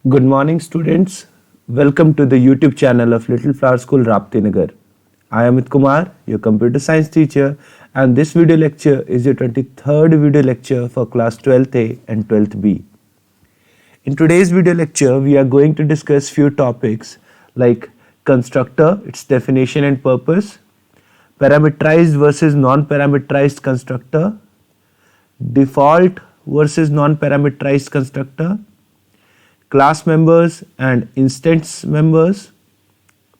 Good morning, students. Welcome to the YouTube channel of Little Flower School, Raptinagar. I am Amit Kumar, your computer science teacher, and this video lecture is your 23rd video lecture for class 12th A and 12th B. In today's video lecture, we are going to discuss few topics like constructor, its definition and purpose, parameterized versus non-parameterized constructor, default versus non-parameterized constructor, class members and instance members,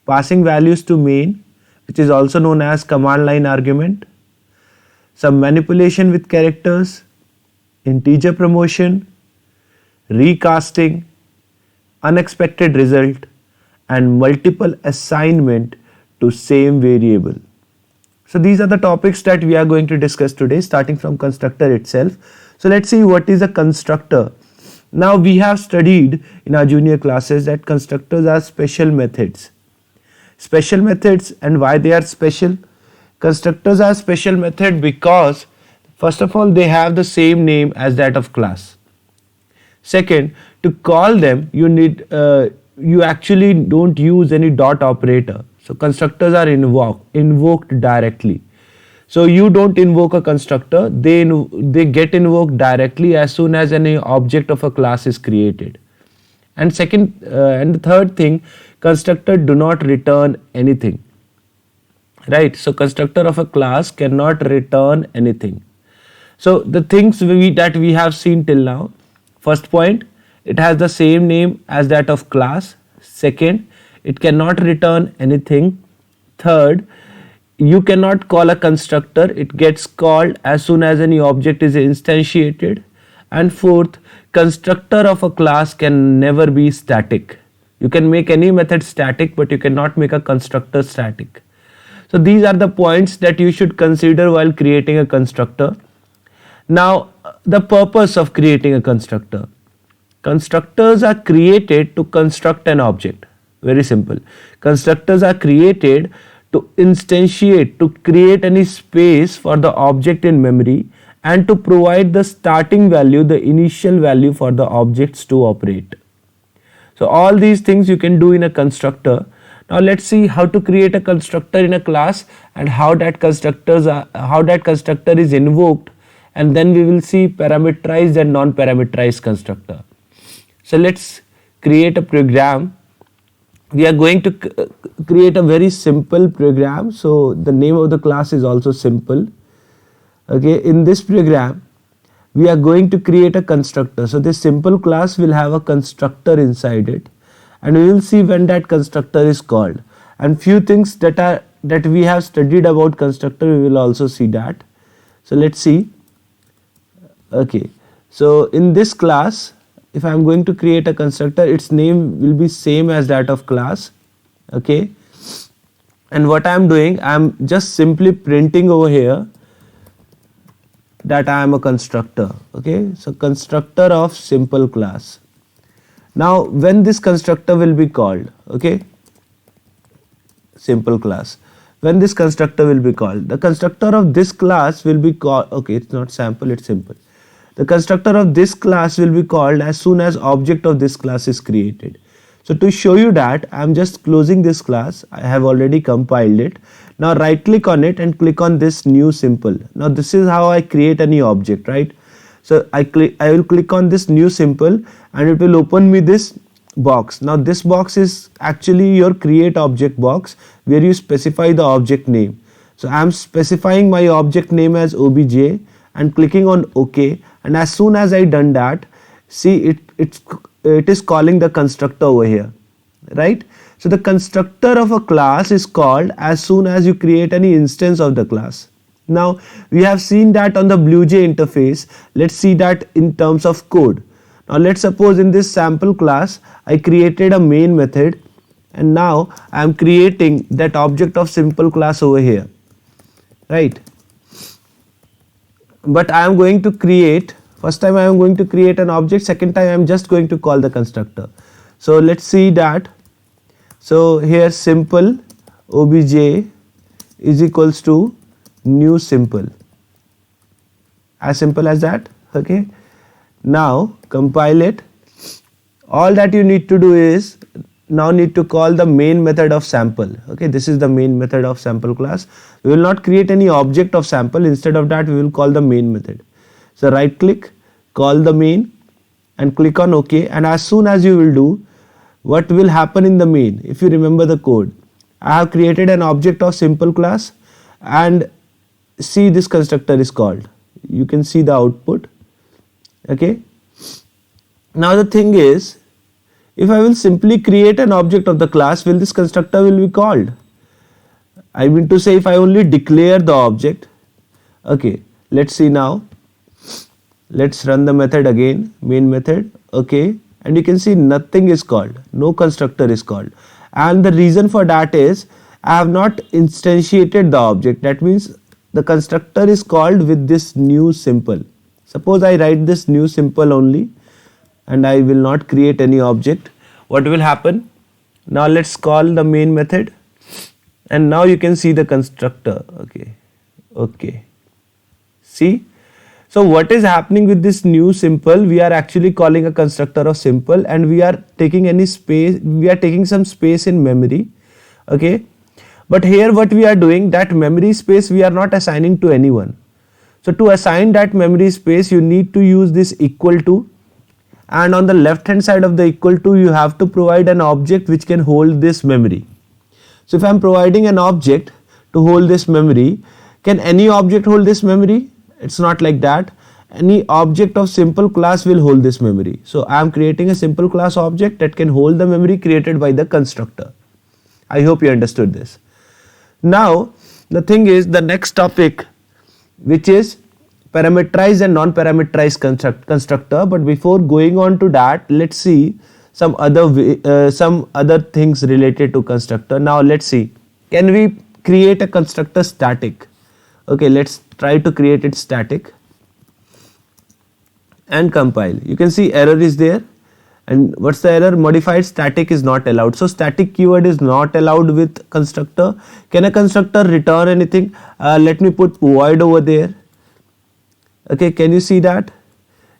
passing values to main, which is also known as command line argument, some manipulation with characters, integer promotion, recasting, unexpected result, and multiple assignment to same variable. So these are the topics that we are going to discuss today, starting from constructor itself. So let's see what is a constructor. Now we have studied in our junior classes that constructors are special methods. Special methods, and why they are special? Constructors are special method because first of all they have the same name as that of class. Second, to call them you actually don't use any dot operator. So constructors are invoked directly. So you don't invoke a constructor, they get invoked directly as soon as any object of a class is created. And the third thing, constructor do not return anything. Right? So constructor of a class cannot return anything. So the things that we have seen till now, first point, it has the same name as that of class. Second, it cannot return anything. Third, you cannot call a constructor, it gets called as soon as any object is instantiated. And fourth, constructor of a class can never be static. You can make any method static, but you cannot make a constructor static. So these are the points that you should consider while creating a constructor. Now, the purpose of creating a constructor. Constructors are created to construct an object. Very simple. Constructors are created to instantiate, to create any space for the object in memory and to provide the starting value, the initial value for the objects to operate. So all these things you can do in a constructor. Now let's see how to create a constructor in a class and how that constructor is invoked, and then we will see parameterized and non-parameterized constructor. So let's create a program. We are going to create a very simple program, so the name of the class is also simple. Okay, in this program we are going to create a constructor. So this simple class will have a constructor inside it, and we will see when that constructor is called, and few things that we have studied about constructor we will also see that. So let's see. Okay, so in this class, if I am going to create a constructor, its name will be same as that of class. Okay, and what I am doing, I am just simply printing over here that I am a constructor. Okay, so constructor of simple class. Now when this constructor will be called, okay, simple class, when this constructor will be called, the constructor of this class will be called, okay, it's not sample, it's simple. The constructor of this class will be called as soon as object of this class is created. So to show you that, I am just closing this class. I have already compiled it. Now right click on it and click on this new simple. Now this is how I create any object, right? So I will click on this new simple and it will open me this box. Now this box is actually your create object box where you specify the object name. So I am specifying my object name as obj and clicking on OK, and as soon as I done that, see it is calling the constructor over here, right? So the constructor of a class is called as soon as you create any instance of the class. Now we have seen that on the BlueJ interface. Let's see that in terms of code. Now let's suppose in this sample class I created a main method, and now I am creating that object of simple class over here, right? But I am going to create, first time I am going to create an object, second time I am just going to call the constructor. So let's see that. So here simple obj is equals to new simple, as simple as that. Okay, now compile it. all that you need to do is now need to call the main method of sample. Okay, this is the main method of sample class. We will not create any object of sample. Instead of that, we will call the main method. So right click, call the main and click on OK. And as soon as you will do, what will happen in the main? If you remember the code, I have created an object of simple class and see this constructor is called. You can see the output. Okay. Now the thing is, if I will simply create an object of the class, will this constructor will be called? I mean to say, if I only declare the object. Okay, let's see now. Let's run the method again, main method. Okay, and you can see nothing is called, no constructor is called. And the reason for that is I have not instantiated the object. That means the constructor is called with this new simple. Suppose I write this new simple only and I will not create any object. What will happen? Now let's call the main method and now you can see the constructor. Okay. See? So what is happening with this new simple? We are actually calling a constructor of simple and we are taking any space, we are taking some space in memory. Okay. But here what we are doing, that memory space we are not assigning to anyone. So to assign that memory space, you need to use this equal to, and on the left hand side of the equal to, you have to provide an object which can hold this memory. So if I am providing an object to hold this memory, can any object hold this memory? It's not like that. Any object of simple class will hold this memory. So I am creating a simple class object that can hold the memory created by the constructor. I hope you understood this. Now the thing is, the next topic, which is parameterized and non-parameterized constructor. But before going on to that, let's see some other things related to constructor. Now let's see, can we create a constructor static? Okay, let's try to create it static and compile. You can see error is there. And what's the error? Modified static is not allowed. So static keyword is not allowed with constructor. Can a constructor return anything? Let me put void over there. Okay, can you see that?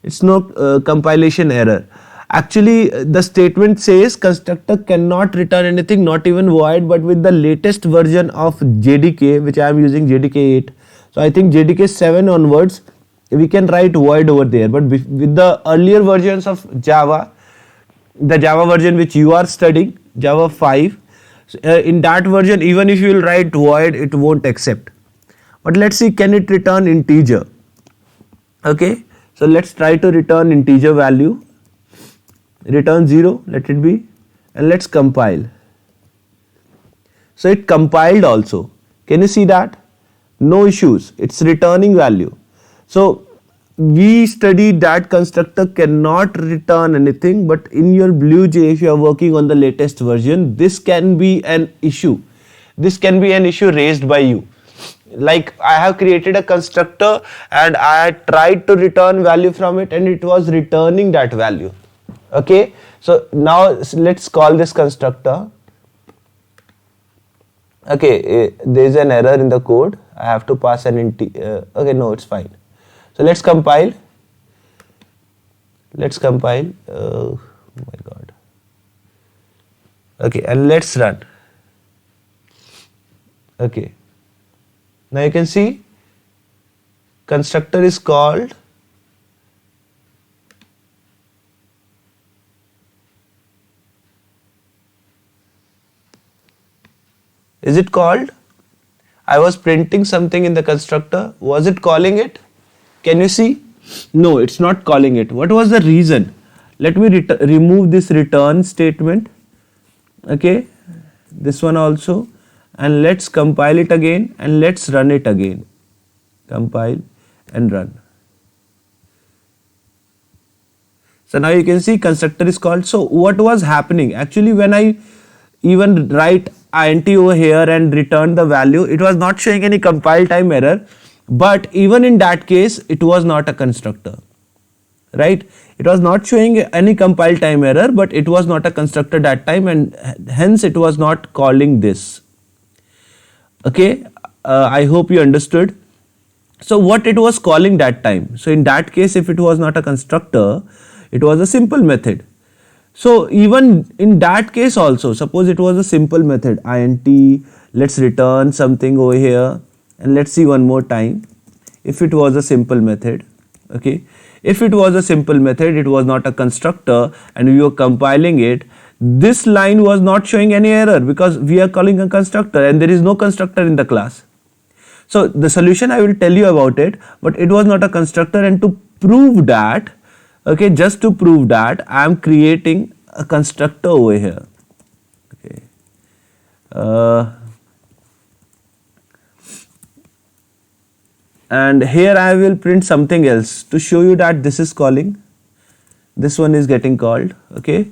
It's no compilation error. Actually, the statement says constructor cannot return anything, not even void, but with the latest version of JDK, which I am using JDK 8. So I think JDK 7 onwards, we can write void over there. But with the earlier versions of Java, the Java version which you are studying, Java 5, in that version, even if you will write void, it won't accept. But let's see, can it return integer? Okay, so let's try to return integer value. Return 0, let it be, and let's compile. So it compiled also. Can you see that? No issues, it's returning value. So we studied that constructor cannot return anything, but in your BlueJ, if you are working on the latest version, this can be an issue. This can be an issue raised by you. Like I have created a constructor and I tried to return value from it and it was returning that value. Okay, so now let's call this constructor. Okay, there is an error in the code. I have to pass an okay, no, it's fine. So let's compile. Oh my god. Okay, and let's run. Okay. Now you can see constructor is called. Is it called? I was printing something in the constructor. Was it calling it? Can you see? No, it's not calling it. What was the reason? Let me remove this return statement. Okay, this one also. And let's compile it again and let's run it again. Compile and run. So now you can see constructor is called. So what was happening? Actually, when I even write int over here and return the value, it was not showing any compile time error. But even in that case, it was not a constructor, right? It was not showing any compile time error, but it was not a constructor that time, and hence it was not calling this. Okay, I hope you understood. So what it was calling that time? So in that case, if it was not a constructor, it was a simple method. So even in that case also, suppose it was a simple method, int, let's return something over here, and let's see one more time. If it was a simple method, okay, if it was a simple method, it was not a constructor, and we were compiling it, this line was not showing any error because we are calling a constructor and there is no constructor in the class. So the solution I will tell you about it, but it was not a constructor, and to prove that, okay, just to prove that, I am creating a constructor over here. Okay. And here I will print something else to show you that this is calling, this one is getting called. Okay,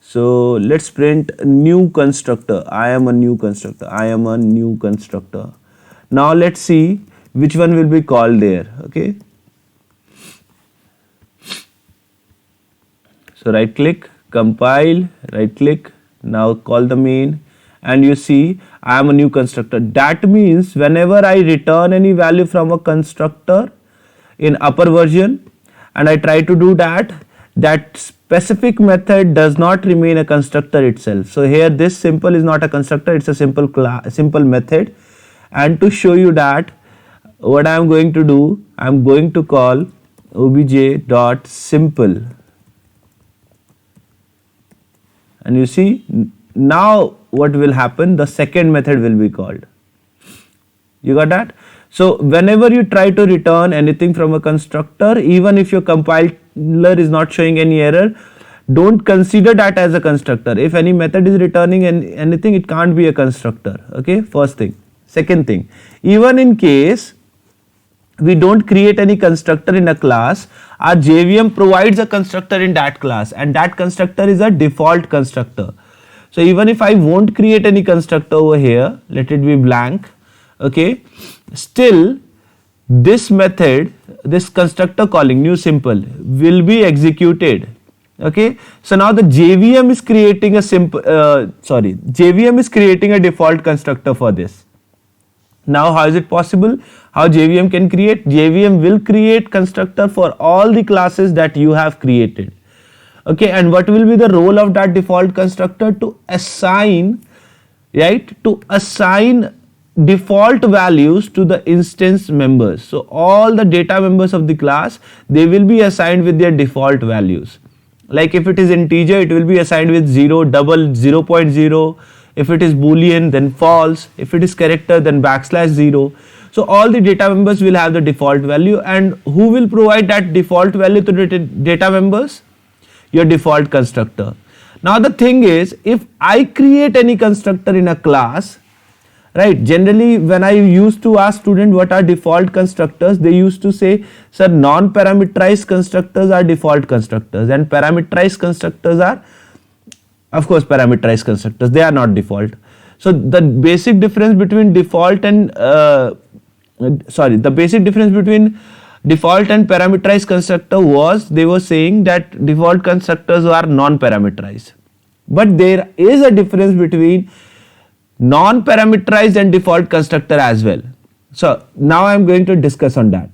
so let's print new constructor. I am a new constructor. I am a new constructor. Now let's see which one will be called there. Okay, so right click, compile, right click, now call the main, and you see I am a new constructor. That means whenever I return any value from a constructor in upper version and I try to do that, that specific method does not remain a constructor itself. So here this simple is not a constructor, it's a simple method. And to show you that, what I am going to do, I am going to call obj.simple, and you see now what will happen, the second method will be called. You got that? So whenever you try to return anything from a constructor, even if your compiler is not showing any error, don't consider that as a constructor. If any method is returning anything, it can't be a constructor. Okay, first thing. Second thing, even in case we don't create any constructor in a class, our JVM provides a constructor in that class, and that constructor is a default constructor. So even if I won't create any constructor over here, let it be blank, okay, still this method, this constructor calling new simple will be executed. Okay, so now the JVM is creating a JVM is creating a default constructor for this. Now how is it possible? How JVM can create? JVM will create constructor for all the classes that you have created. Okay, and what will be the role of that default constructor? To assign, right, to assign default values to the instance members. So all the data members of the class, they will be assigned with their default values. Like if it is integer, it will be assigned with 0, double, 0.0. If it is boolean, then false. If it is character, then \0. So all the data members will have the default value, and who will provide that default value to the data members? Your default constructor. Now the thing is, if I create any constructor in a class, right, generally when I used to ask students what are default constructors, they used to say, sir, non-parameterized constructors are default constructors, and parameterized constructors are, of course, parameterized constructors, they are not default. So the basic difference between default and parameterized constructor was, they were saying that default constructors are non-parameterized. But there is a difference between non-parameterized and default constructor as well. So now I am going to discuss on that.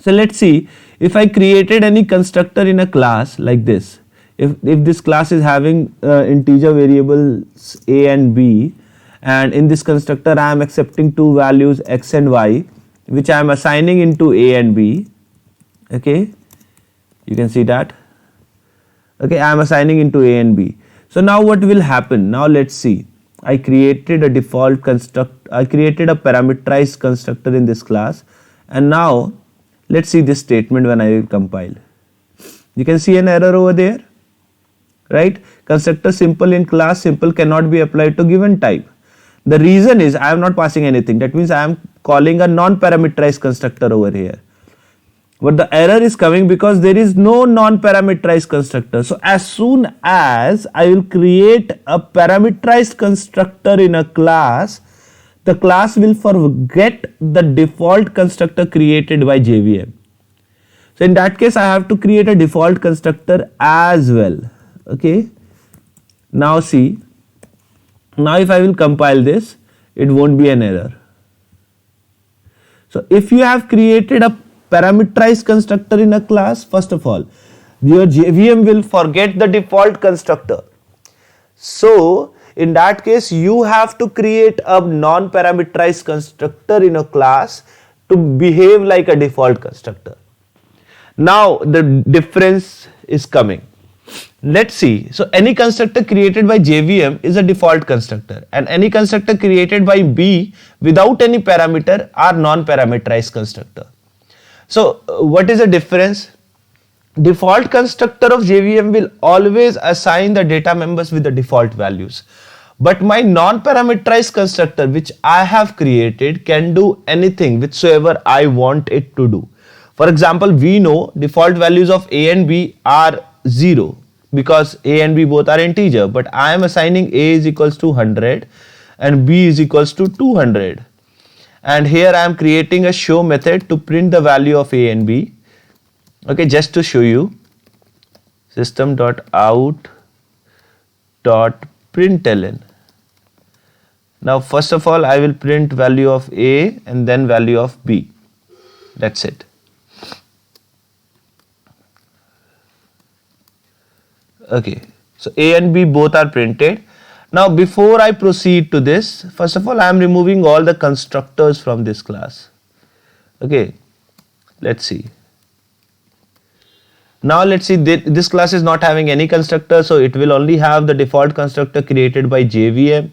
So let's see, if I created any constructor in a class like this, if this class is having integer variables a and b, and in this constructor I am accepting two values x and y, which I am assigning into a and b. Okay, you can see that. Okay, I am assigning into a and b. So now what will happen? Now let's see. I created a default I created a parameterized constructor in this class, and now let's see this statement when I compile. You can see an error over there, right? Constructor simple in class simple cannot be applied to given type. The reason is I am not passing anything. That means I am calling a non-parameterized constructor over here. But the error is coming because there is no non-parameterized constructor. So as soon as I will create a parameterized constructor in a class, the class will forget the default constructor created by JVM. So in that case, I have to create a default constructor as well. Okay. Now see, now if I will compile this, it won't be an error. So if you have created a parameterized constructor in a class, first of all, your JVM will forget the default constructor. So in that case, you have to create a non-parameterized constructor in a class to behave like a default constructor. Now the difference is coming. Let's see. So any constructor created by JVM is a default constructor, and any constructor created by B without any parameter are non-parameterized constructor. So what is the difference? Default constructor of JVM will always assign the data members with the default values. But my non-parameterized constructor which I have created can do anything whichsoever I want it to do. For example, we know default values of A and B are 0 because A and B both are integer, but I am assigning A is equals to 100 and B is equals to 200. And here I am creating a show method to print the value of A and B. Okay, just to show you, system.out.println. Now first of all I will print value of A and then value of B. That's it. Okay, so A and B both are printed. Now before I proceed to this, first of all I am removing all the constructors from this class. Okay, let's see. Now let's see, this class is not having any constructor, so it will only have the default constructor created by JVM.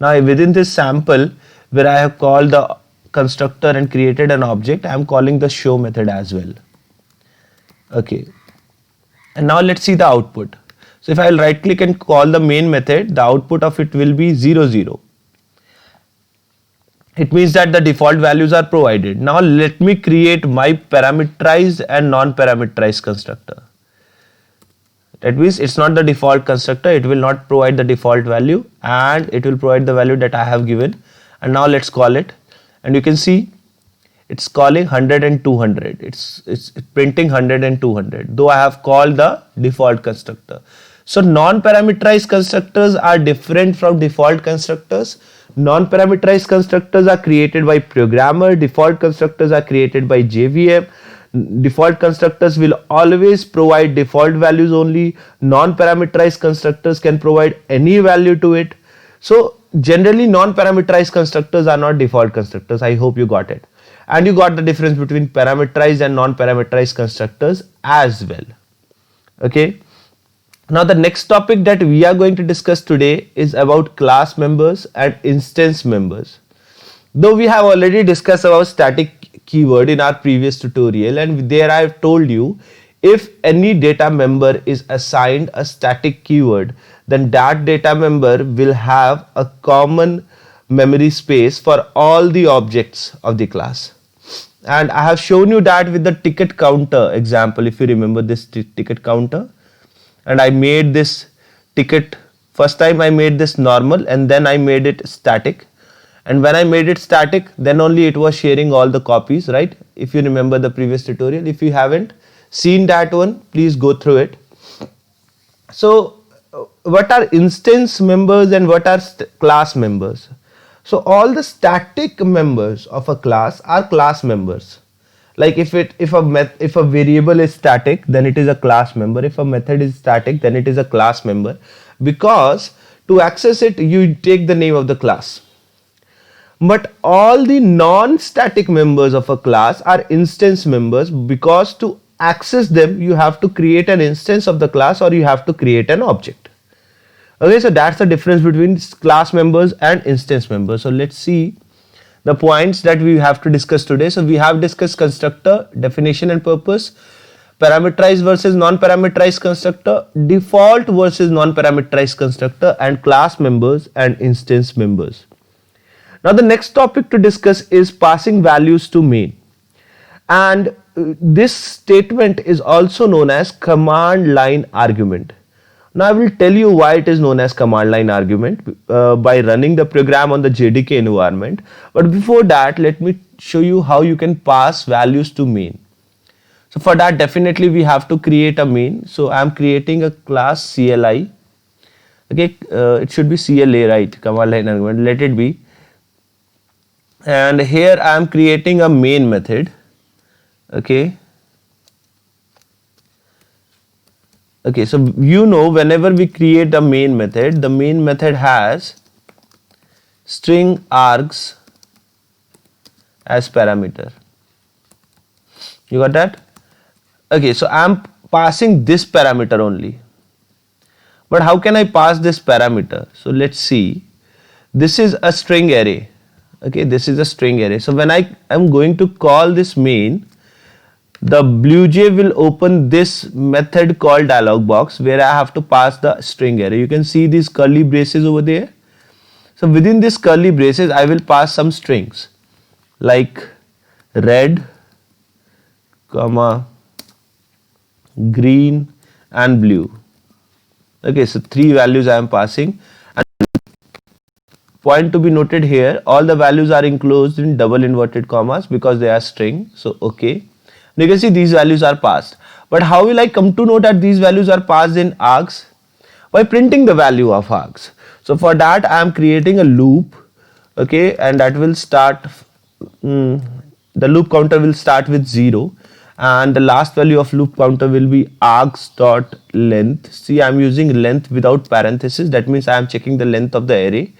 Now within this sample where I have called the constructor and created an object, I am calling the show method as well. Okay, and now let's see the output. So if I will right click and call the main method, the output of it will be 0 0. It means that the default values are provided. Now let me create my parameterized and non-parameterized constructor. That means it's not the default constructor, it will not provide the default value and it will provide the value that I have given. And now let's call it, and you can see it's calling 100 and 200. It's printing 100 and 200, though I have called the default constructor. So non-parameterized constructors are different from default constructors. Non-parameterized constructors are created by programmer, default constructors are created by JVM. Default constructors will always provide default values only. Non-parameterized constructors can provide any value to it. So generally non-parameterized constructors are not default constructors. I hope you got it. And you got the difference between parameterized and non-parameterized constructors as well. Okay. Now the next topic that we are going to discuss today is about class members and instance members. Though we have already discussed about static keyword in our previous tutorial, and there I have told you if any data member is assigned a static keyword, then that data member will have a common memory space for all the objects of the class. And I have shown you that with the ticket counter example, if you remember this ticket counter. And I made this ticket, first time I made this normal and then I made it static. And when I made it static, then only it was sharing all the copies, right? If you remember the previous tutorial. If you haven't seen that one, please go through it. So what are instance members and what are class members? So all the static members of a class are class members. Like if a variable is static, then it is a class member. If a method is static, then it is a class member, because to access it you take the name of the class. But all the non-static members of a class are instance members, because to access them you have to create an instance of the class or you have to create an object. Okay, so that's the difference between class members and instance members. So let's see the points that we have to discuss today. So we have discussed constructor, definition and purpose, parameterized versus non-parameterized constructor, default versus non-parameterized constructor, and class members and instance members. Now the next topic to discuss is passing values to main. And this statement is also known as command line argument. Now I will tell you why it is known as command line argument by running the program on the JDK environment. But before that, let me show you how you can pass values to main. So for that, definitely we have to create a main. So I am creating a class CLI. Okay, it should be CLA, right? Command line argument. Let it be. And here I am creating a main method. Okay. Okay, so you know whenever we create a main method, the main method has string args as parameter. You got that? Okay, so I am passing this parameter only. But how can I pass this parameter? So let's see. This is a string array. Okay, this is a string array. So when I am going to call this main, the BlueJ will open this method called dialog box where I have to pass the string array. You can see these curly braces over there. So within this curly braces, I will pass some strings like red, comma, green and blue. Okay, so 3 values I am passing, and point to be noted here, all the values are enclosed in double inverted commas because they are string. So okay, and you can see these values are passed. But how will I come to know that these values are passed in args? By printing the value of args. So for that I am creating a loop, okay, and that will start, the loop counter will start with 0, and the last value of loop counter will be args dot length. See, I am using length without parenthesis. That means I am checking the length of the array,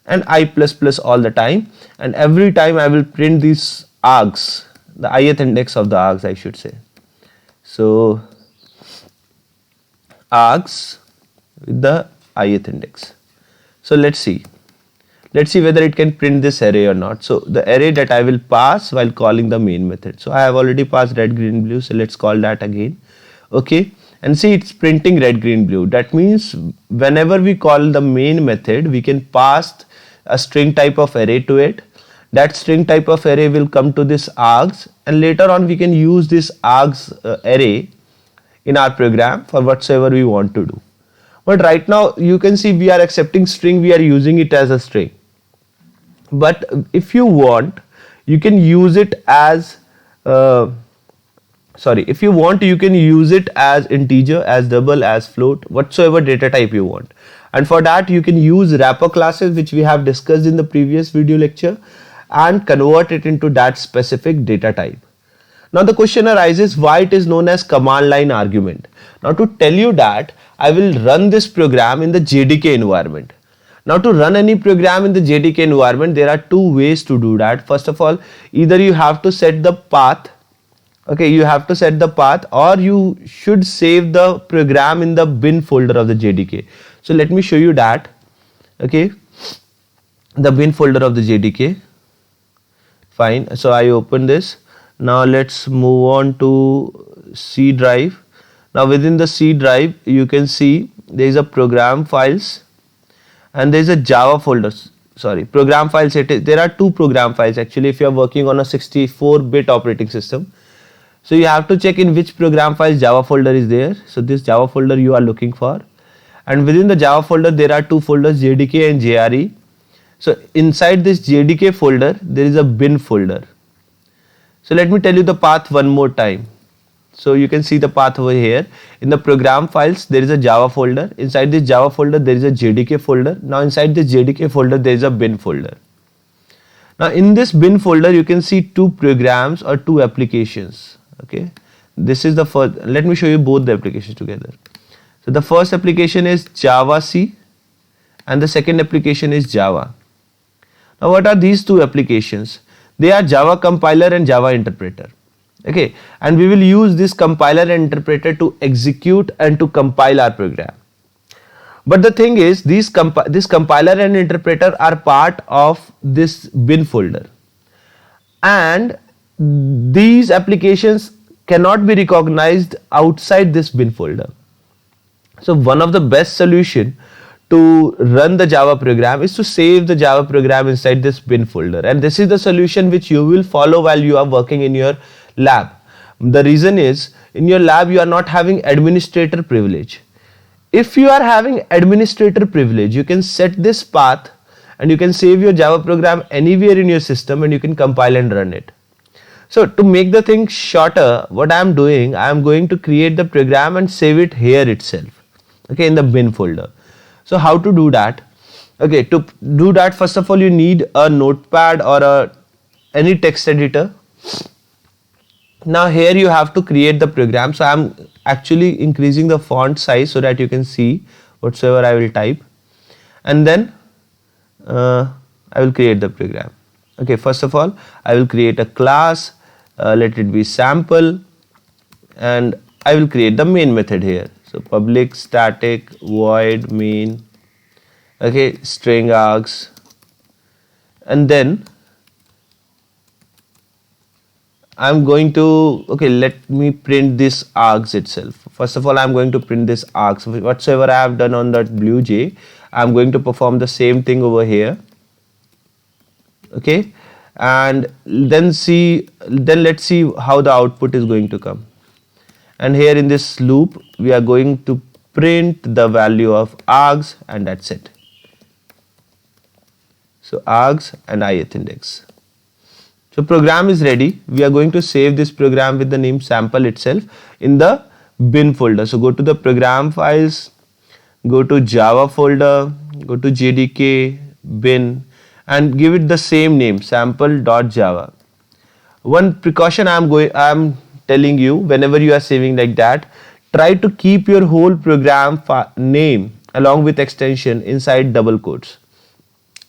and I plus plus all the time, and every time I will print these args, the ith index of the args I should say. So args with the ith index. So let's see whether it can print this array or not. So the array that I will pass while calling the main method. So I have already passed red, green, blue. So let's call that again. Okay, and see, it's printing red, green, blue. That means whenever we call the main method, we can pass a string type of array to it. That string type of array will come to this args, and later on we can use this args array in our program for whatsoever we want to do. But right now you can see we are accepting string, we are using it as a string. But if you want, you can use it as if you want, you can use it as integer, as double, as float, whatsoever data type you want. And for that you can use wrapper classes, which we have discussed in the previous video lecture, and convert it into that specific data type. Now the question arises, why it is known as command line argument. Now to tell you that, I will run this program in the JDK environment. Now to run any program in the JDK environment, there are 2 ways to do that. First of all, either you have to set the path, okay, you have to set the path, or you should save the program in the bin folder of the JDK. So let me show you that. Okay, the bin folder of the JDK. Fine, so I open this. Now let's move on to C drive. Now within the C drive, you can see there is a program files and there is a Java folder. Sorry, program files. There are 2 program files actually if you are working on a 64-bit operating system. So you have to check in which program files Java folder is there. So this Java folder you are looking for, and within the Java folder there are 2 folders, JDK and JRE. So inside this JDK folder there is a bin folder. So let me tell you the path one more time. So you can see the path over here. In the program files there is a Java folder. Inside this Java folder there is a JDK folder. Now inside this JDK folder there is a bin folder. Now in this bin folder you can see 2 programs or 2 applications. Okay, this is the first. Let me show you both the applications together. So the first application is Java C and the second application is Java. Now what are these 2 applications? They are Java compiler and Java interpreter. Okay, and we will use this compiler and interpreter to execute and to compile our program. But the thing is, this compiler and interpreter are part of this bin folder, and these applications cannot be recognized outside this bin folder. So one of the best solution to run the Java program is to save the Java program inside this bin folder, and this is the solution which you will follow while you are working in your lab. The reason is, in your lab you are not having administrator privilege. If you are having administrator privilege, you can set this path and you can save your Java program anywhere in your system and you can compile and run it. So to make the thing shorter, what I am doing, I am going to create the program and save it here itself, okay, in the bin folder. So how to do that? Okay, to do that, first of all you need a notepad or any text editor. Now here you have to create the program. So I'm actually increasing the font size so that you can see whatsoever I will type, and then I will create the program. Okay, first of all I will create a class, let it be sample, and I will create the main method here. So public static void main, okay, string args, and then I'm going to, okay, let me print this args itself. First of all, I'm going to print this args. Whatsoever I have done on that blue J, I'm going to perform the same thing over here. Okay, and then let's see how the output is going to come. And here in this loop, we are going to print the value of args, and that's it. So args and ith index. So program is ready. We are going to save this program with the name sample itself in the bin folder. So go to the program files, go to Java folder, go to JDK bin, and give it the same name, sample.java. One precaution I'm telling you, whenever you are saving like that, try to keep your whole program name along with extension inside double quotes,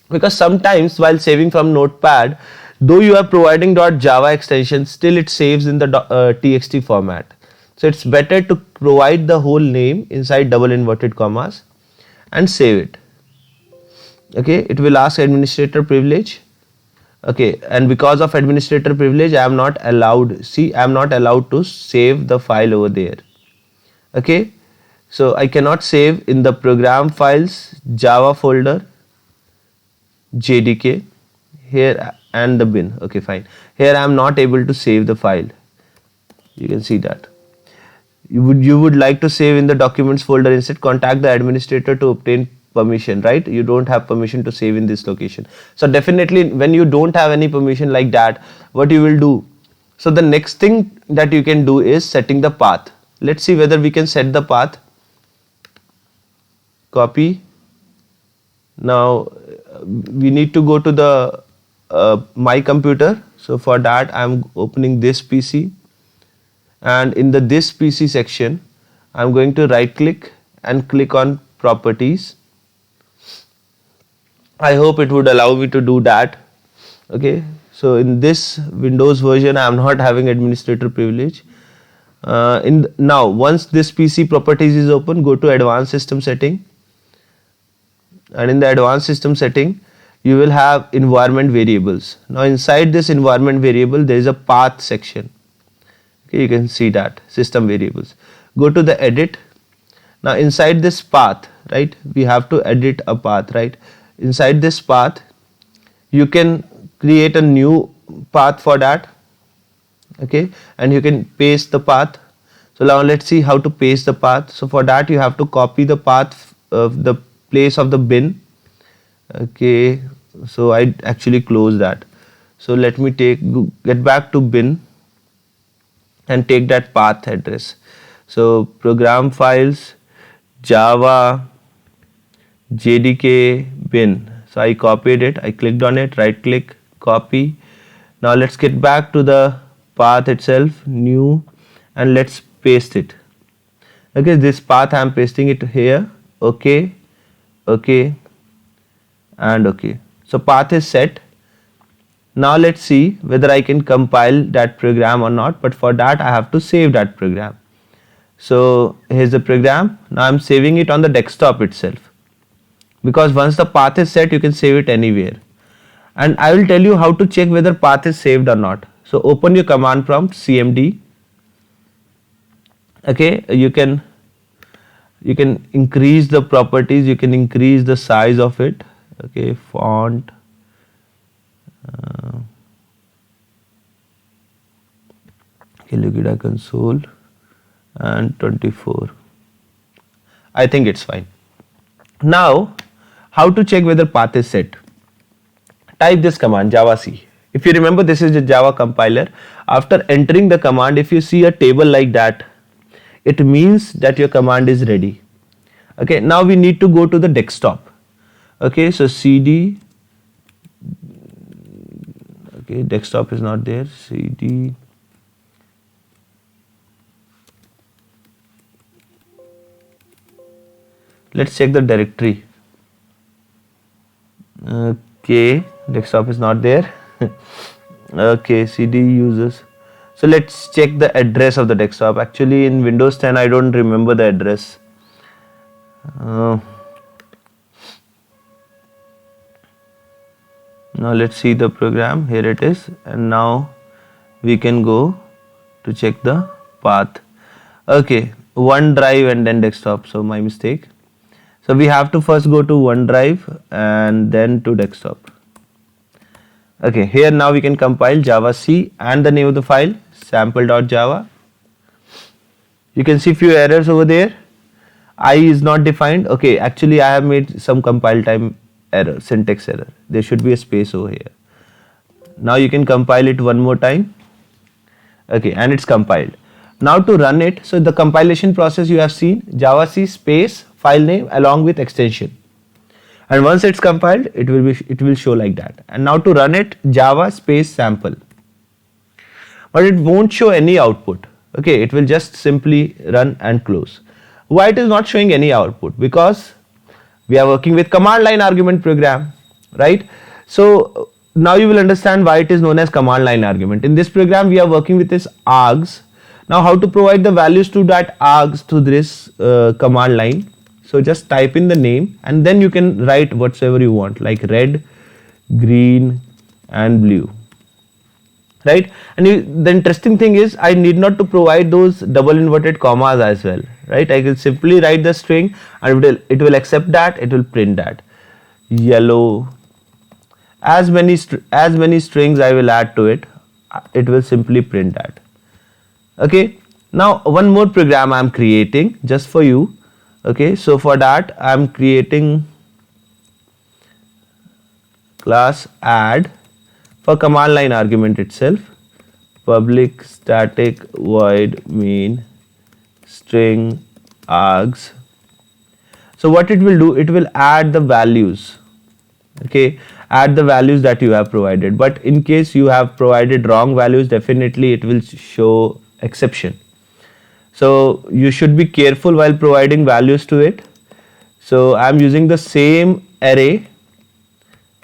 because sometimes while saving from notepad, though you are providing .java extension, still it saves in the txt format. So it's better to provide the whole name inside double inverted commas and save it. Okay, it will ask administrator privilege. Okay, and because of administrator privilege I am not allowed, see, I am not allowed to save the file over there. Okay, so I cannot save in the program files Java folder, JDK here, and the bin. Okay, fine. Here I am not able to save the file. You can see that. You would like to save in the documents folder. Instead, contact the administrator to obtain permission, right? You don't have permission to save in this location. So definitely when you don't have any permission like that, what you will do? So the next thing that you can do is setting the path. Let's see whether we can set the path. Copy. Now we need to go to the my computer. So for that I'm opening this PC, and in the this PC section I'm going to right click and click on properties. I hope it would allow me to do that. Okay, so in this Windows version I am not having administrator privilege. Now once this PC properties is open, go to advanced system setting, and in the advanced system setting you will have environment variables. Now inside this environment variable there is a path section. Okay, you can see that system variables. Go to the edit. Now inside this path, right, we have to edit a path, right? Inside this path you can create a new path for that. Okay, and you can paste the path. So now let's see how to paste the path. So for that you have to copy the path of the place of the bin. Okay, so I actually close that. So let me get back to bin and take that path address. So program files, Java, JDK bin. So I copied it, I clicked on it, right click, copy. Now let's get back to the path itself, new, and let's paste it. Okay, this path I am pasting it here. Okay, okay, and okay. So path is set. Now let's see whether I can compile that program or not, but for that I have to save that program. So here's the program. Now I'm saving it on the desktop itself, because once the path is set you can save it anywhere. And I will tell you how to check whether path is saved or not. So open your command prompt, cmd. Okay, you can increase the properties, you can increase the size of it. Okay, font, okay, Lugida console, and 24. I think it's fine. Now how to check whether path is set? Type this command, javac. If you remember, this is a Java compiler. After entering the command, if you see a table like that, it means that your command is ready. Okay, now we need to go to the desktop. Okay, so cd, okay, desktop is not there, cd, Let's check the directory. Okay, desktop is not there. Okay, cd users. So let's check the address of the desktop. Actually in Windows 10 I don't remember the address. Now let's see the program. Here it is, and now we can go to check the path. Okay, OneDrive and then desktop, so my mistake. So we have to first go to OneDrive and then to desktop. Okay, here now we can compile Java C and the name of the file sample.java. You can see few errors over there. I is not defined. Okay, actually I have made some compile time error, syntax error. There should be a space over here. Now you can compile it one more time. Okay, and it's compiled. Now to run it, so the compilation process you have seen, Java C space file name along with extension. And once it's compiled, it will show like that. And now to run it, Java space sample. But it won't show any output. Okay, it will just simply run and close. Why it is not showing any output? Because we are working with command line argument program, right? So now you will understand why it is known as command line argument. In this program, we are working with this args. Now how to provide the values to that args to this command line? So just type in the name and then you can write whatsoever you want, like red, green and blue, right? And the interesting thing is I need not to provide those double inverted commas as well, right? I can simply write the string and it will accept that, it will print that. Yellow, as many strings I will add to it, it will simply print that. Okay, now one more program I am creating just for you. Okay, so for that I am creating class add for command line argument itself, public static void main string args. So what it will do, it will add the values. Okay, add the values that you have provided, but in case you have provided wrong values, definitely it will show exception. So you should be careful while providing values to it. So I am using the same array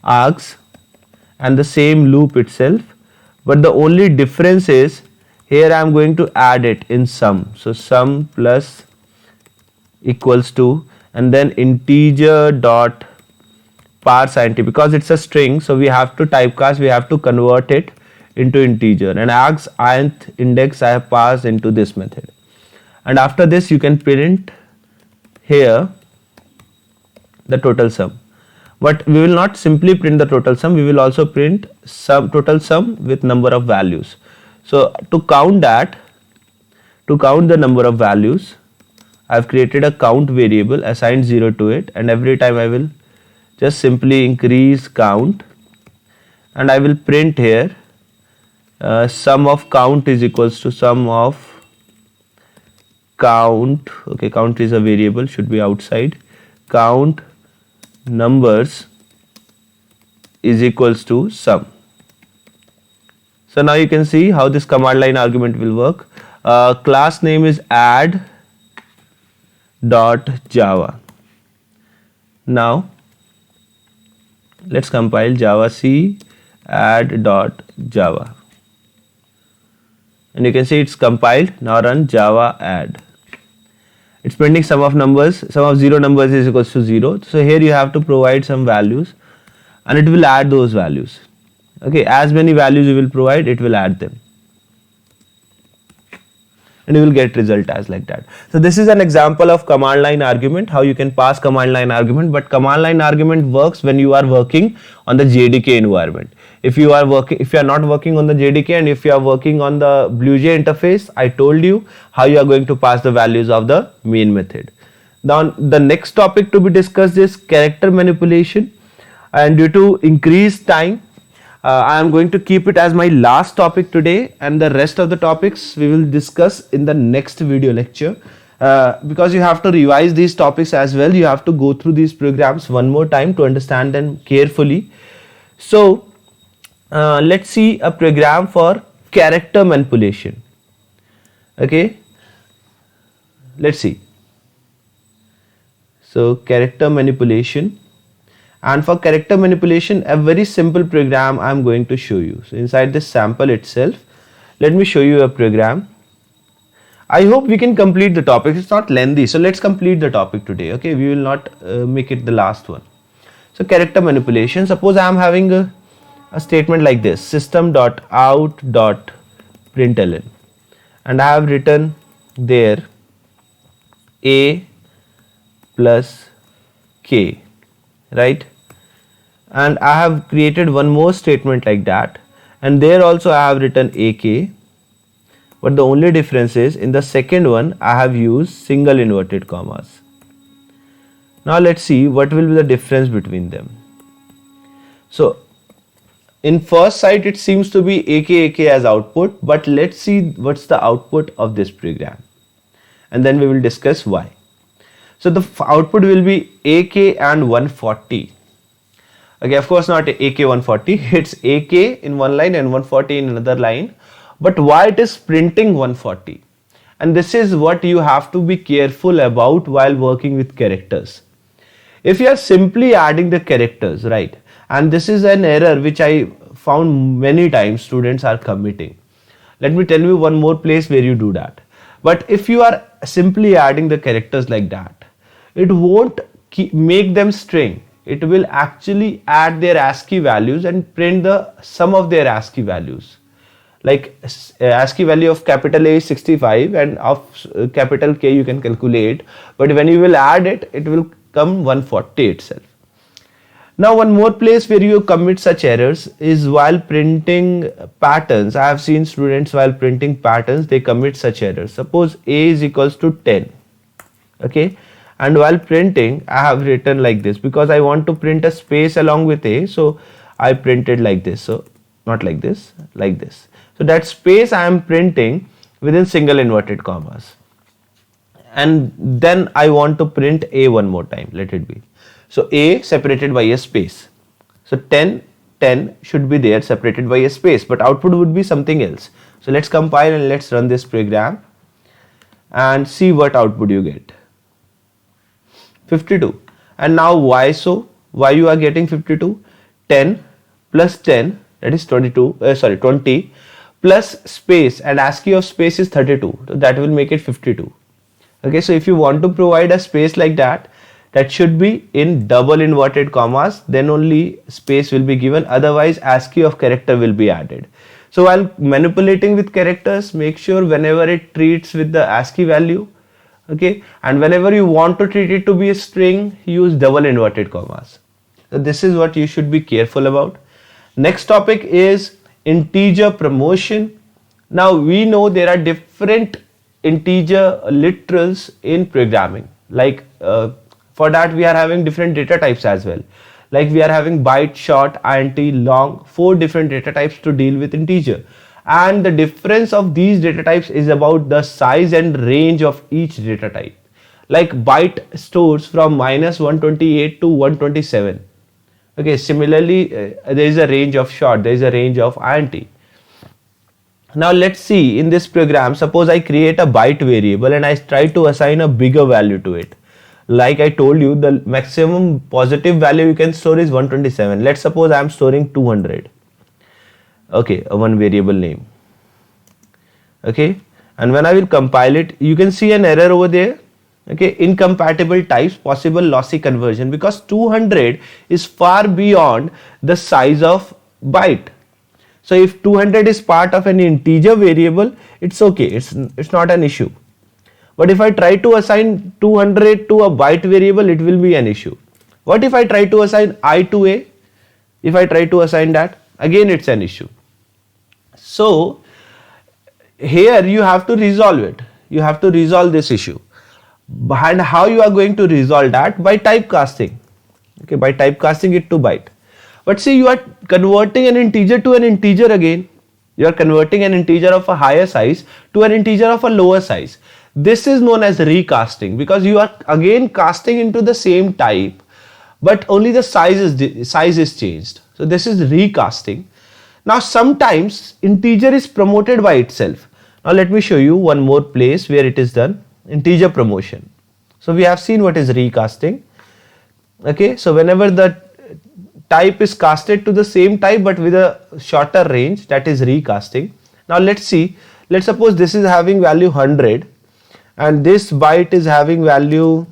args and the same loop itself, but the only difference is here I am going to add it in sum. So sum plus equals to, and then integer dot parse int, because it's a string, so we have to typecast, we have to convert it into integer, and args int index I have passed into this method. And after this you can print here the total sum, but we will not simply print the total sum, we will also print total sum with number of values. So to count the number of values, I have created a count variable, assigned 0 to it, and every time I will just simply increase count, and I will print here sum of count is equals to sum of count. Okay, count is a variable, should be outside, count numbers is equals to sum. So now you can see how this command line argument will work. Class name is add dot java. Now let's compile Java C add dot java, and you can see it's compiled. Now run Java add. It's printing sum of numbers, sum of 0 numbers is equals to 0. So here you have to provide some values and it will add those values. Okay, as many values you will provide, it will add them, and you will get result as like that. So this is an example of command line argument, how you can pass command line argument. But command line argument works when you are working on the JDK environment. If you are not working on the JDK and if you are working on the BlueJ interface, I told you how you are going to pass the values of the main method. Now the next topic to be discussed is character manipulation, and due to increased time, I am going to keep it as my last topic today, and the rest of the topics we will discuss in the next video lecture. Because you have to revise these topics as well, you have to go through these programs one more time to understand them carefully. So let's see a program for character manipulation. Okay, let's see. So character manipulation. And for character manipulation, a very simple program I'm going to show you. So inside this sample itself, let me show you a program. I hope we can complete the topic. It's not lengthy. So let's complete the topic today. Okay, we will not make it the last one. So character manipulation. Suppose I am having a statement like this: system.out.println, and I have written there a plus k, right? And I have created one more statement like that, and there also I have written ak, but the only difference is in the second one I have used single inverted commas. Now let's see what will be the difference between them. So in first sight it seems to be ak as output, but let's see what's the output of this program, and then we will discuss why. So the output will be ak and 140. Okay, of course not AK 140, it's AK in one line and 140 in another line. But why it is printing 140? And this is what you have to be careful about while working with characters. If you are simply adding the characters, right, and this is an error which I found many times students are committing. Let me tell you one more place where you do that. But if you are simply adding the characters like that, it won't make them string. It will actually add their ASCII values and print the sum of their ASCII values. Like ASCII value of capital A is 65 and of capital K you can calculate, but when you will add it, it will come 140 itself. Now one more place where you commit such errors is while printing patterns. I have seen students while printing patterns, they commit such errors. Suppose A is equals to 10, okay? And while printing I have written like this because I want to print a space along with A, so I printed like this. So not like this, like this. So that space I am printing within single inverted commas, and then I want to print A one more time. Let it be. So A separated by a space. So 10 should be there separated by a space, but output would be something else. So let's compile and let's run this program and see what output you get. 52. And now why so? Why you are getting 52? 10 plus 10, that is 20 plus space, and ASCII of space is 32. So that will make it 52. Okay, so if you want to provide a space like that, that should be in double inverted commas, then only space will be given, otherwise ASCII of character will be added. So while manipulating with characters, make sure whenever it treats with the ASCII value, okay, and whenever you want to treat it to be a string, use double inverted commas. So this is what you should be careful about. Next topic is integer promotion. Now we know there are different integer literals in programming. Like for that we are having different data types as well. Like we are having byte, short, int, long, 4 different data types to deal with integer. And the difference of these data types is about the size and range of each data type. Like byte stores from -128 to 127. Okay, similarly there is a range of short, there is a range of int. Now let's see in this program, suppose I create a byte variable and I try to assign a bigger value to it. Like I told you, the maximum positive value you can store is 127. Let's suppose I am storing 200. Okay, one variable name. Okay, and when I will compile it, you can see an error over there. Okay, incompatible types, possible lossy conversion, because 200 is far beyond the size of byte. So if 200 is part of an integer variable, it's okay, it's not an issue. But if I try to assign 200 to a byte variable, it will be an issue. What if I try to assign I to A? If I try to assign that, again it's an issue. So here you have to resolve it. You have to resolve this issue. And how you are going to resolve that? By typecasting. Okay, by typecasting it to byte. But see, you are converting an integer to an integer again. You are converting an integer of a higher size to an integer of a lower size. This is known as recasting, because you are again casting into the same type, but only the size is changed. So this is recasting. Now sometimes integer is promoted by itself. Now let me show you one more place where it is done. Integer promotion. So we have seen what is recasting. Okay, so whenever the type is casted to the same type but with a shorter range, that is recasting. Now let's see, let's suppose this is having value 100 and this byte is having value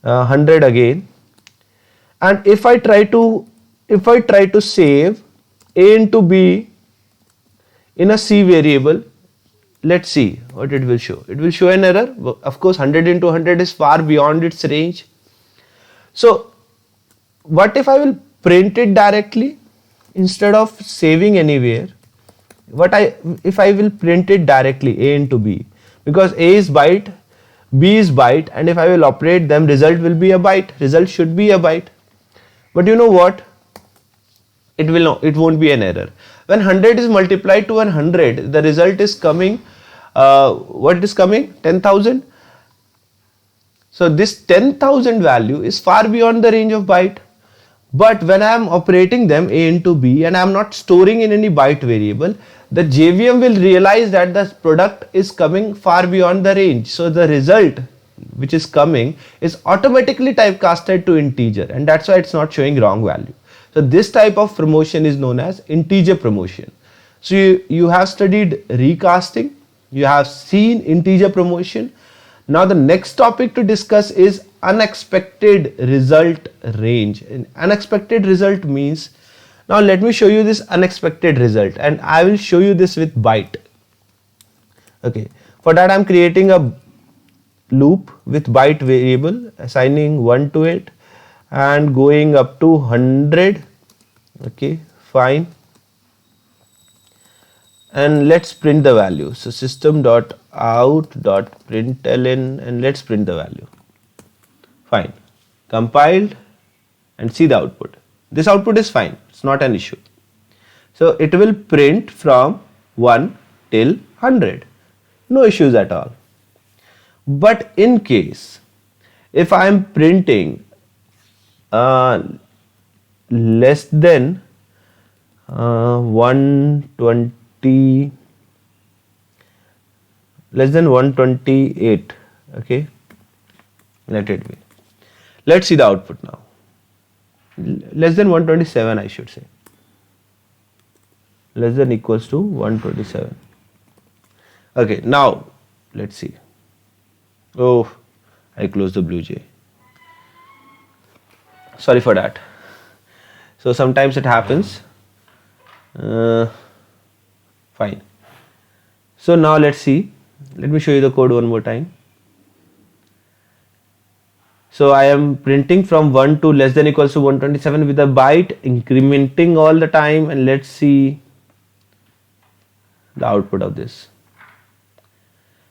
100 again, and if I try to save a into b in a c variable, let's see what it will show. It will show an error. Of course 100 into 100 is far beyond its range. So what if I will print it directly instead of saving anywhere? If I will print it directly, a into b, because a is byte, b is byte, and if I will operate them, result will be a byte. Result should be a byte. But you know what? It won't be an error. When 100 is multiplied to 100, the result is coming. What is coming? 10,000. So this 10,000 value is far beyond the range of byte. But when I am operating them a into b and I am not storing in any byte variable, the JVM will realize that the product is coming far beyond the range. So the result which is coming is automatically typecasted to integer, and that's why it's not showing wrong value. So this type of promotion is known as integer promotion. So you have studied recasting, you have seen integer promotion. Now the next topic to discuss is unexpected result range. And unexpected result means, now let me show you this unexpected result, and I will show you this with byte. Okay, for that I am creating a loop with byte variable, assigning 1 to it and going up to 100. Okay, fine. And let's print the value. So system.out.println, and let's print the value. Fine. Compiled, and see the output. This output is fine. It's not an issue. So it will print from 1 till 100. No issues at all. But in case if I am printing less than 120, less than 128, okay, let it be. Let's see the output now. Less than 127, I should say. Less than equals to 127. Okay, now let's see. Oh, I closed the BlueJ. Sorry for that. So sometimes it happens. Fine. So now let's see. Let me show you the code one more time. So I am printing from 1 to less than equals to 127 with a byte, incrementing all the time, and let's see the output of this.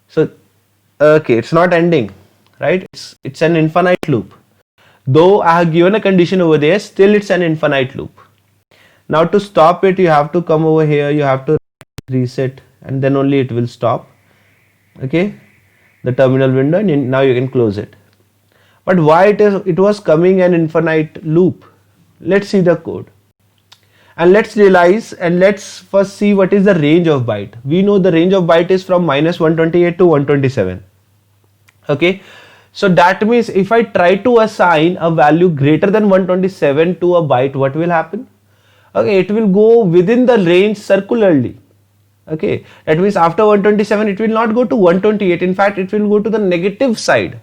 So okay, it's not ending, right? It's an infinite loop. Though I have given a condition over there, still it's an infinite loop. Now to stop it, you have to come over here, you have to reset, and then only it will stop. Okay, the terminal window, and now you can close it. But why it was coming an infinite loop? Let's see the code. And let's realize, and let's first see what is the range of byte. We know the range of byte is from -128 to 127. Okay, so that means if I try to assign a value greater than 127 to a byte, what will happen? Okay, it will go within the range circularly. Okay, that means after 127 it will not go to 128. In fact, it will go to the negative side.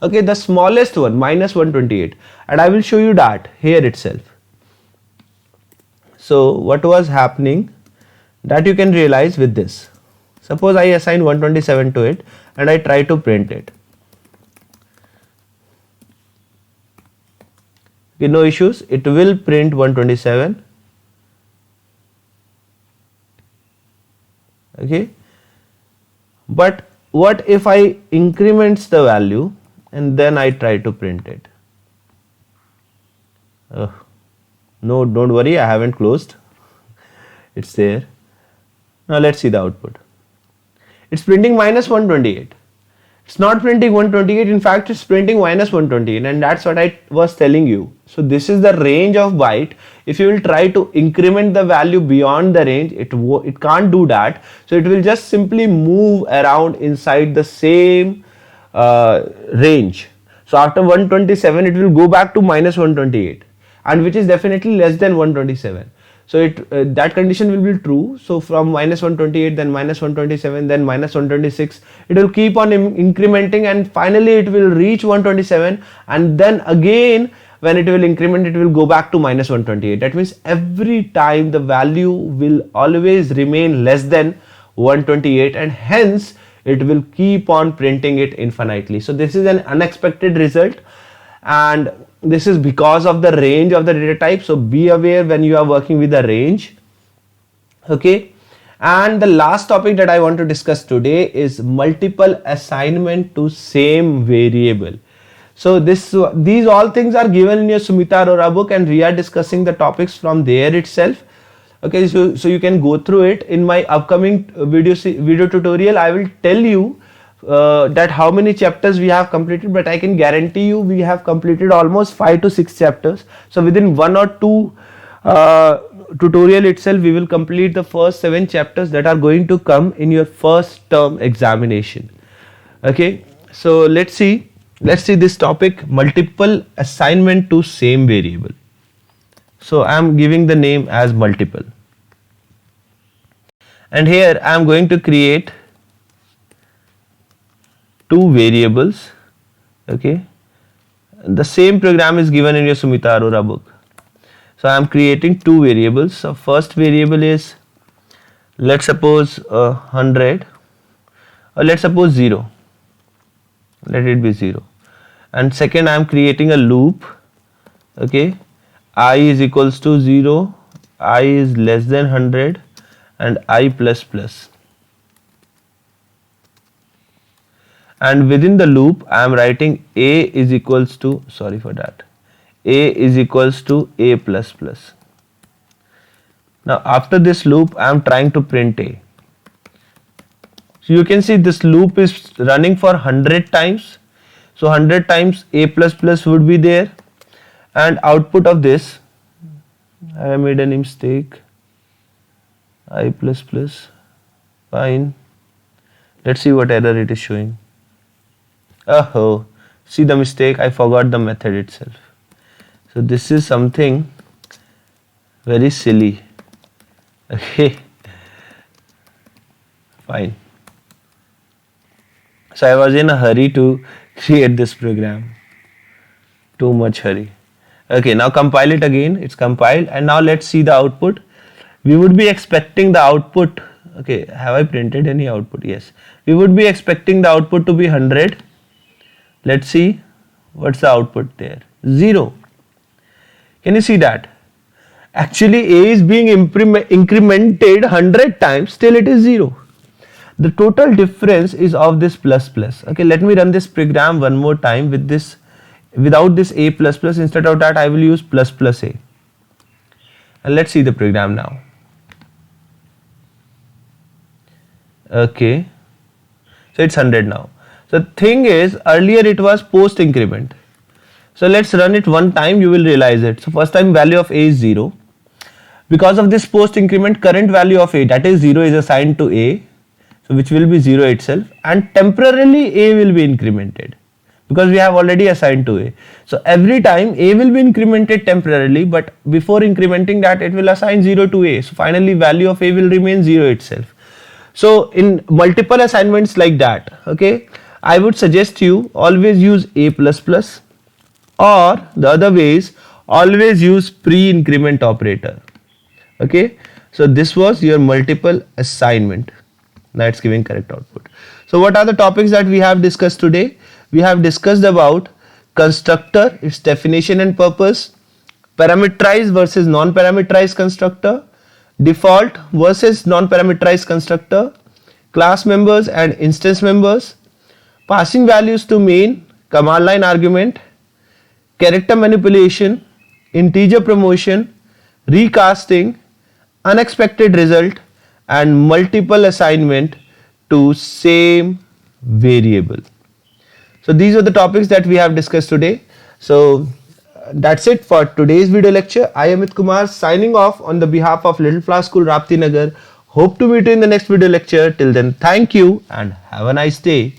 Okay, the smallest one, -128, and I will show you that here itself. So what was happening, that you can realize with this. Suppose I assign 127 to it and I try to print it. Okay, no issues, it will print 127. Okay, but what if I increments the value and then I try to print it? No, don't worry, I haven't closed. It's there. Now let's see the output. It's printing -128. It's not printing 128, in fact it's printing -128, and that's what I was telling you. So this is the range of byte. If you will try to increment the value beyond the range, it can't do that. So it will just simply move around inside the same range. So after 127 it will go back to minus 128, and which is definitely less than 127. So that condition will be true. So from minus 128, then minus 127, then minus 126, it will keep on incrementing, and finally it will reach 127, and then again when it will increment, it will go back to minus 128. That means every time the value will always remain less than 128, and hence it will keep on printing it infinitely. So this is an unexpected result, and this is because of the range of the data type. So be aware when you are working with the range. Okay, and the last topic that I want to discuss today is multiple assignment to same variable. So these all things are given in your Sumita Arora book, and we are discussing the topics from there itself. Okay, so you can go through it. In my upcoming video tutorial, I will tell you that how many chapters we have completed, but I can guarantee you we have completed almost 5 to 6 chapters. So within 1 or 2 tutorial itself, we will complete the first 7 chapters that are going to come in your first term examination. Okay, so let's see this topic, multiple assignment to same variable. So I am giving the name as multiple, and here I am going to create 2 variables. Okay, the same program is given in your Sumita Arora book. So I am creating 2 variables. So first variable is, let's suppose 100, or let's suppose 0. Let it be 0. And second, I am creating a loop. Okay, I is equals to 0, I is less than 100, and I plus plus. And within the loop, I am writing A is equals to, sorry for that, A is equals to A plus plus. Now after this loop, I am trying to print A. So you can see this loop is running for 100 times. So 100 times A plus plus would be there, and output of this, I made a mistake, I plus plus, fine. Let's see what error it is showing. Oh, see the mistake, I forgot the method itself. So this is something very silly. Okay, fine. So I was in a hurry to create this program. Too much hurry. Okay, now compile it again. It's compiled, and now let's see the output. We would be expecting the output. Okay, have I printed any output? Yes. We would be expecting the output to be 100. Let's see what's the output there. 0. Can you see that? Actually, A is being incremented 100 times, still it is 0. The total difference is of this plus plus. Okay, let me run this program one more time with this, without this A plus plus. Instead of that, I will use plus plus A. And let's see the program now. Okay, so it's 100 now. So the thing is, earlier it was post increment. So let's run it one time, you will realize it. So first time value of A is 0. Because of this post increment, current value of A, that is 0, is assigned to A. So which will be 0 itself, and temporarily A will be incremented because we have already assigned to A. So every time A will be incremented temporarily, but before incrementing that, it will assign 0 to A. So finally value of A will remain 0 itself. So in multiple assignments like that, okay, I would suggest you always use A plus plus, or the other way is always use pre-increment operator. Okay, so this was your multiple assignment. Now it's giving correct output. So what are the topics that we have discussed today? We have discussed about constructor, its definition and purpose, parameterized versus non-parameterized constructor, default versus non-parameterized constructor, class members and instance members, passing values to main, command line argument, character manipulation, integer promotion, recasting, unexpected result, and multiple assignment to same variable. So these are the topics that we have discussed today. So that's it for today's video lecture. I am Amit Kumar signing off on the behalf of Little Flower School Rapti Nagar. Hope to meet you in the next video lecture. Till then, thank you and have a nice day.